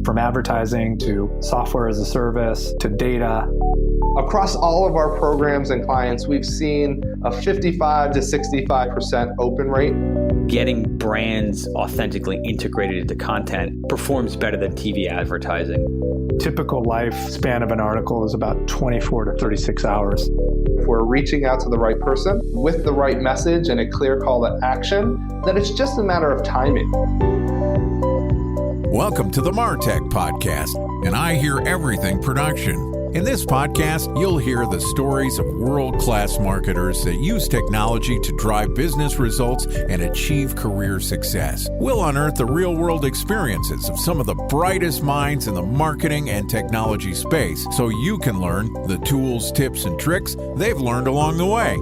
From advertising to software as a service to data. Across all of our programs and clients, we've seen a 55 to 65% open rate. Getting brands authentically integrated into content performs better than TV advertising. Typical lifespan of an article is about 24 to 36 hours. If we're reaching out to the right person with the right message and a clear call to action, then it's just a matter of timing. Welcome to the MarTech Podcast, and I Hear Everything production. In this podcast, you'll hear the stories of world-class marketers that use technology to drive business results and achieve career success. We'll unearth the real-world experiences of some of the brightest minds in the marketing and technology space so you can learn the tools, tips, and tricks they've learned along the way.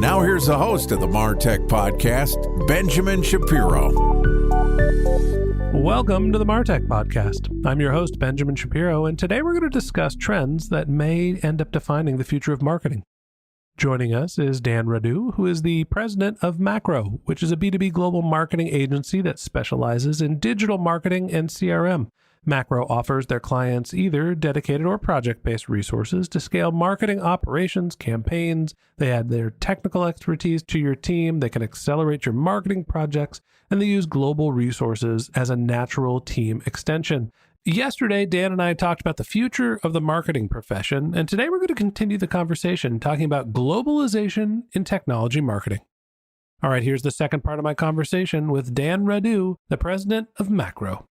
Now here's the host of the MarTech Podcast, Benjamin Shapiro. Welcome to the MarTech Podcast. I'm your host, Benjamin Shapiro, and today we're going to discuss trends that may end up defining the future of marketing. Joining us is Dan Radu, who is the president of Macro, which is a B2B global marketing agency that specializes in digital marketing and CRM. Macro offers their clients either dedicated or project-based resources to scale marketing operations, campaigns. They add their technical expertise to your team. They can accelerate your marketing projects, and they use global resources as a natural team extension. Yesterday, Dan and I talked about the future of the marketing profession, and today we're going to continue the conversation talking about globalization in technology marketing. All right, here's the second part of my conversation with Dan Radu, the president of Macro.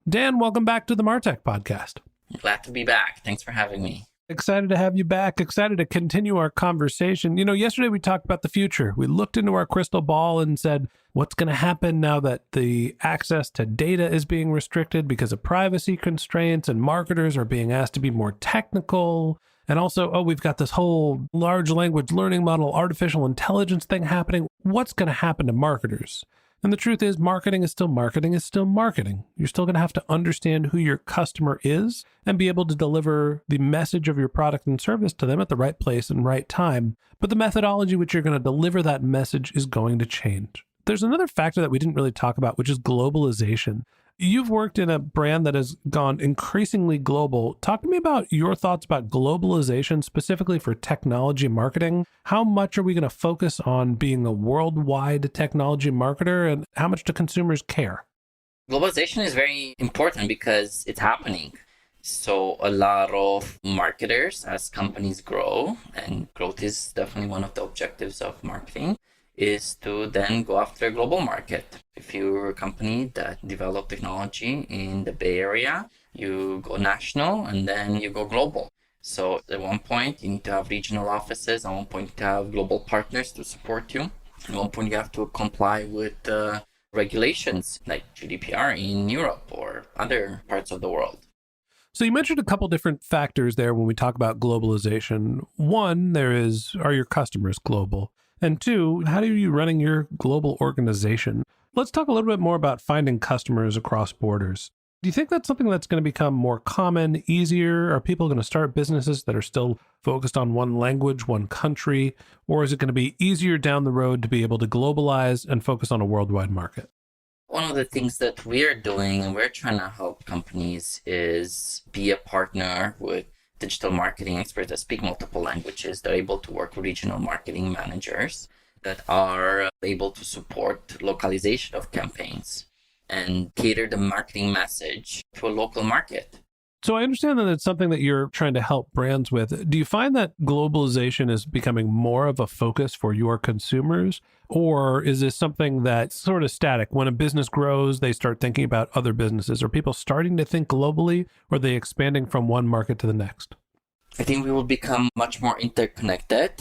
Dan, welcome back to the MarTech Podcast. Glad to be back. Thanks for having me. Excited to have you back. Excited to continue our conversation. You know, yesterday we talked about the future. We looked into our crystal ball and said, what's going to happen now that the access to data is being restricted because of privacy constraints and marketers are being asked to be more technical? And also, we've got this whole large language learning model, artificial intelligence thing happening. What's going to happen to marketers? And the truth is, marketing is still marketing. You're still going to have to understand who your customer is and be able to deliver the message of your product and service to them at the right place and right time. But the methodology which you're going to deliver that message is going to change. There's another factor that we didn't really talk about, which is globalization. You've worked in a brand that has gone increasingly global. Talk to me about your thoughts about globalization, specifically for technology marketing. How much are we going to focus on being a worldwide technology marketer, and how much do consumers care? Globalization is very important because it's happening. So a lot of marketers, as companies grow, and growth is definitely one of the objectives of marketing, is to then go after a global market. If you're a company that develop technology in the Bay Area, you go national and then you go global. So at one point, you need to have regional offices. At one point, you need to have global partners to support you. At one point, you have to comply with regulations like GDPR in Europe or other parts of the world. So you mentioned a couple different factors there when we talk about globalization. One, are your customers global? And two, how are you running your global organization? Let's talk a little bit more about finding customers across borders. Do you think that's something that's going to become more common, easier? Are people going to start businesses that are still focused on one language, one country? Or is it going to be easier down the road to be able to globalize and focus on a worldwide market? One of the things that we're doing and we're trying to help companies is be a partner with digital marketing experts that speak multiple languages. They're able to work with regional marketing managers that are able to support localization of campaigns and cater the marketing message to a local market. So I understand that it's something that you're trying to help brands with. Do you find that globalization is becoming more of a focus for your consumers? Or is this something that's sort of static? When a business grows, they start thinking about other businesses. Are people starting to think globally, or are they expanding from one market to the next? I think we will become much more interconnected,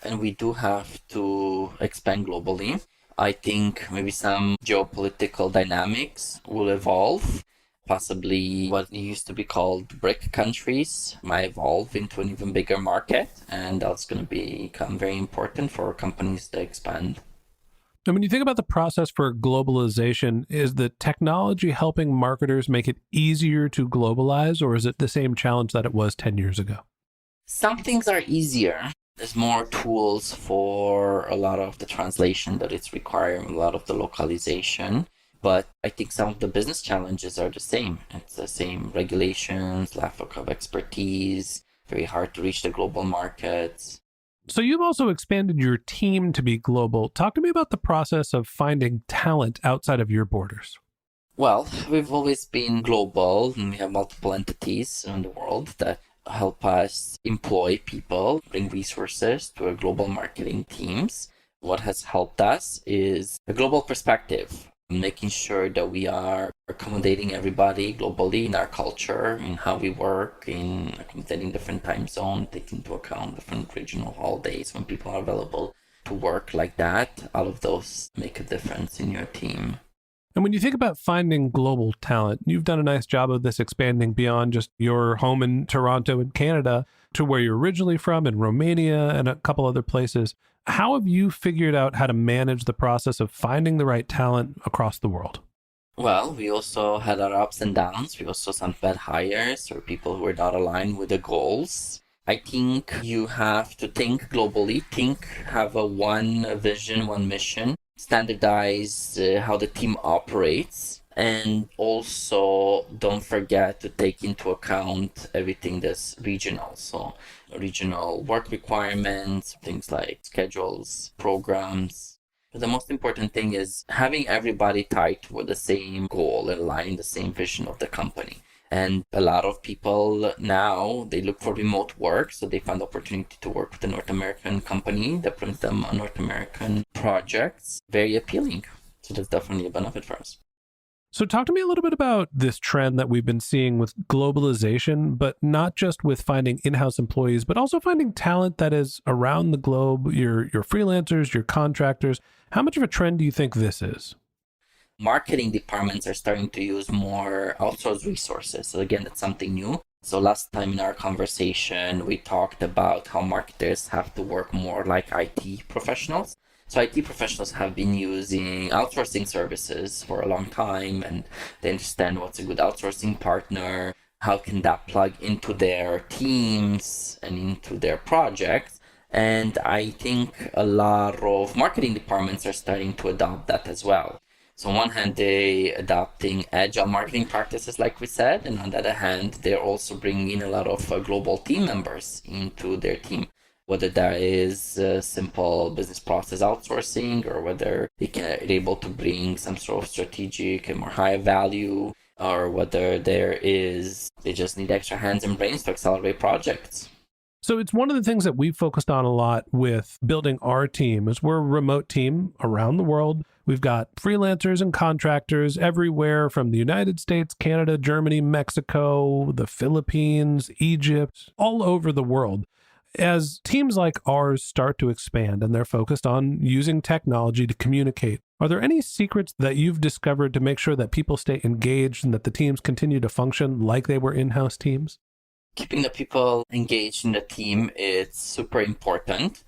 and we do have to expand globally. I think maybe some geopolitical dynamics will evolve. Possibly what used to be called BRIC countries might evolve into an even bigger market, and that's going to become very important for companies to expand. And when you think about the process for globalization, is the technology helping marketers make it easier to globalize, or is it the same challenge that it was 10 years ago? Some things are easier. There's more tools for a lot of the translation that it's requiring, a lot of the localization. But I think some of the business challenges are the same. It's the same regulations, lack of expertise, very hard to reach the global markets. So you've also expanded your team to be global. Talk to me about the process of finding talent outside of your borders. Well, we've always been global, and we have multiple entities in the world that help us employ people, bring resources to our global marketing teams. What has helped us is a global perspective, making sure that we are accommodating everybody globally in our culture, in how we work, in accommodating different time zones, taking into account different regional holidays when people are available to work like that. All of those make a difference in your team. And when you think about finding global talent, you've done a nice job of this expanding beyond just your home in Toronto in Canada to where you're originally from in Romania and a couple other places. How have you figured out how to manage the process of finding the right talent across the world? Well, we also had our ups and downs. We also some bad hires or people who were not aligned with the goals. I think you have to think globally, have one vision, one mission, standardize how the team operates, and also don't forget to take into account everything that's regional. So regional work requirements, things like schedules, programs. But the most important thing is having everybody tied toward the same goal and align the same vision of the company. And a lot of people now, they look for remote work, so they find the opportunity to work with a North American company that brings them on North American projects. Very appealing. So that's definitely a benefit for us. So talk to me a little bit about this trend that we've been seeing with globalization, but not just with finding in-house employees, but also finding talent that is around the globe, your freelancers, your contractors. How much of a trend do you think this is? Marketing departments are starting to use more outsourced resources. So again, that's something new. So last time in our conversation, we talked about how marketers have to work more like IT professionals. So IT professionals have been using outsourcing services for a long time, and they understand what's a good outsourcing partner, how can that plug into their teams and into their projects. And I think a lot of marketing departments are starting to adopt that as well. So on one hand, they're adopting agile marketing practices, like we said, and on the other hand, they're also bringing in a lot of global team members into their team, whether that is simple business process outsourcing or whether they're able to bring some sort of strategic and more high value, or whether they just need extra hands and brains to accelerate projects. So it's one of the things that we've focused on a lot with building our team is we're a remote team around the world. We've got freelancers and contractors everywhere from the United States, Canada, Germany, Mexico, the Philippines, Egypt, all over the world. As teams like ours start to expand and they're focused on using technology to communicate, are there any secrets that you've discovered to make sure that people stay engaged and that the teams continue to function like they were in-house teams? Keeping the people engaged in the team is super important.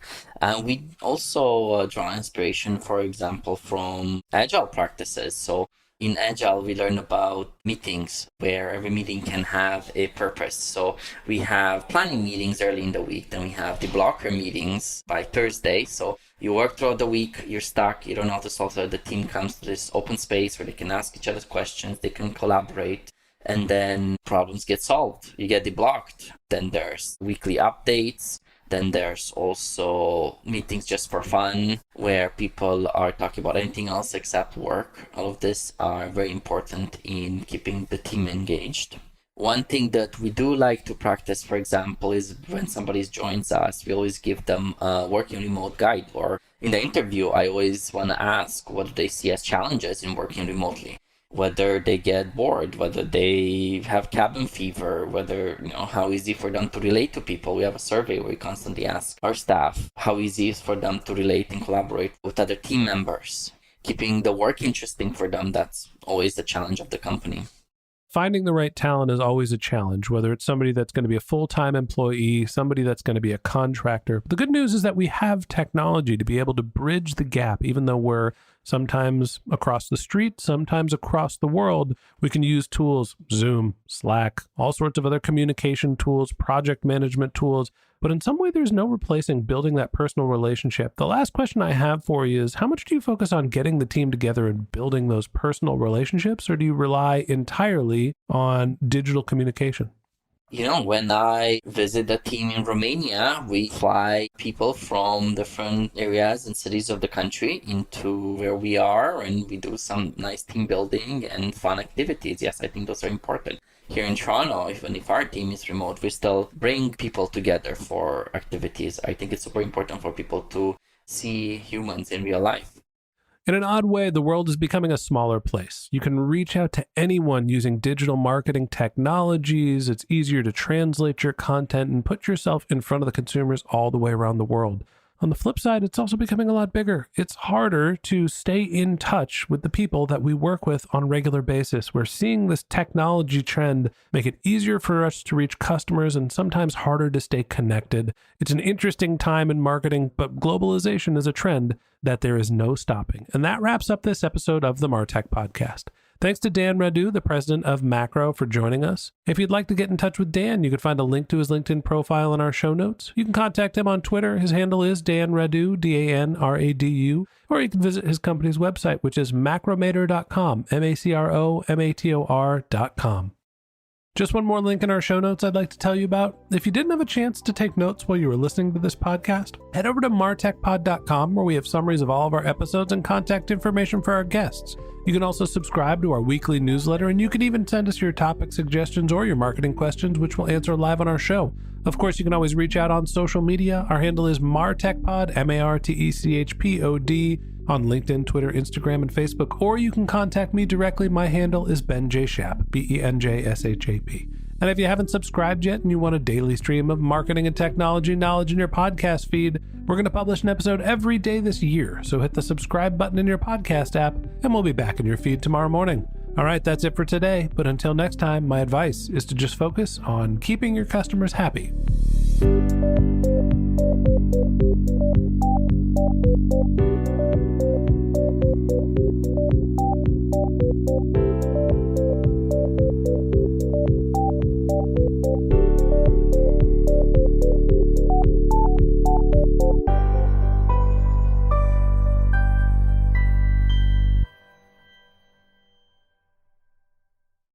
We also draw inspiration, for example, from agile practices. So in agile, we learn about meetings where every meeting can have a purpose. So we have planning meetings early in the week, then we have the blocker meetings by Thursday. So you work throughout the week, you're stuck, you don't know how to solve it. The team comes to this open space where they can ask each other questions, they can collaborate. And then problems get solved. You get deblocked. Then there's weekly updates. Then there's also meetings just for fun where people are talking about anything else except work. All of this are very important in keeping the team engaged. One thing that we do like to practice, for example, is when somebody joins us, we always give them a working remote guide. Or in the interview, I always want to ask, what do they see as challenges in working remotely? Whether they get bored, whether they have cabin fever, whether, how easy for them to relate to people. We have a survey where we constantly ask our staff how easy it is for them to relate and collaborate with other team members. Keeping the work interesting for them, that's always the challenge of the company. Finding the right talent is always a challenge, whether it's somebody that's going to be a full-time employee, somebody that's going to be a contractor. The good news is that we have technology to be able to bridge the gap, even though we're sometimes across the street, sometimes across the world. We can use tools, Zoom, Slack, all sorts of other communication tools, project management tools. But in some way, there's no replacing building that personal relationship. The last question I have for you is, how much do you focus on getting the team together and building those personal relationships, or do you rely entirely on digital communication? When I visit the team in Romania, we fly people from different areas and cities of the country into where we are, and we do some nice team building and fun activities. Yes, I think those are important. Here in Toronto, even if our team is remote, we still bring people together for activities. I think it's super important for people to see humans in real life. In an odd way, the world is becoming a smaller place. You can reach out to anyone using digital marketing technologies. It's easier to translate your content and put yourself in front of the consumers all the way around the world. On the flip side, it's also becoming a lot bigger. It's harder to stay in touch with the people that we work with on a regular basis. We're seeing this technology trend make it easier for us to reach customers and sometimes harder to stay connected. It's an interesting time in marketing, but globalization is a trend that there is no stopping. And that wraps up this episode of the MarTech Podcast. Thanks to Dan Radu, the president of Macro, for joining us. If you'd like to get in touch with Dan, you can find a link to his LinkedIn profile in our show notes. You can contact him on Twitter. His handle is Dan Radu, DanRadu, or you can visit his company's website, which is macromator.com, macromator.com. Just one more link in our show notes I'd like to tell you about. If you didn't have a chance to take notes while you were listening to this podcast, head over to martechpod.com, where we have summaries of all of our episodes and contact information for our guests. You can also subscribe to our weekly newsletter, and you can even send us your topic suggestions or your marketing questions, which we'll answer live on our show. Of course, you can always reach out on social media. Our handle is martechpod, MARTECHPOD, on LinkedIn, Twitter, Instagram, and Facebook, or you can contact me directly. My handle is Ben J. Shap, BenJShap. And if you haven't subscribed yet and you want a daily stream of marketing and technology knowledge in your podcast feed, we're going to publish an episode every day this year. So hit the subscribe button in your podcast app, and we'll be back in your feed tomorrow morning. All right, that's it for today. But until next time, my advice is to just focus on keeping your customers happy.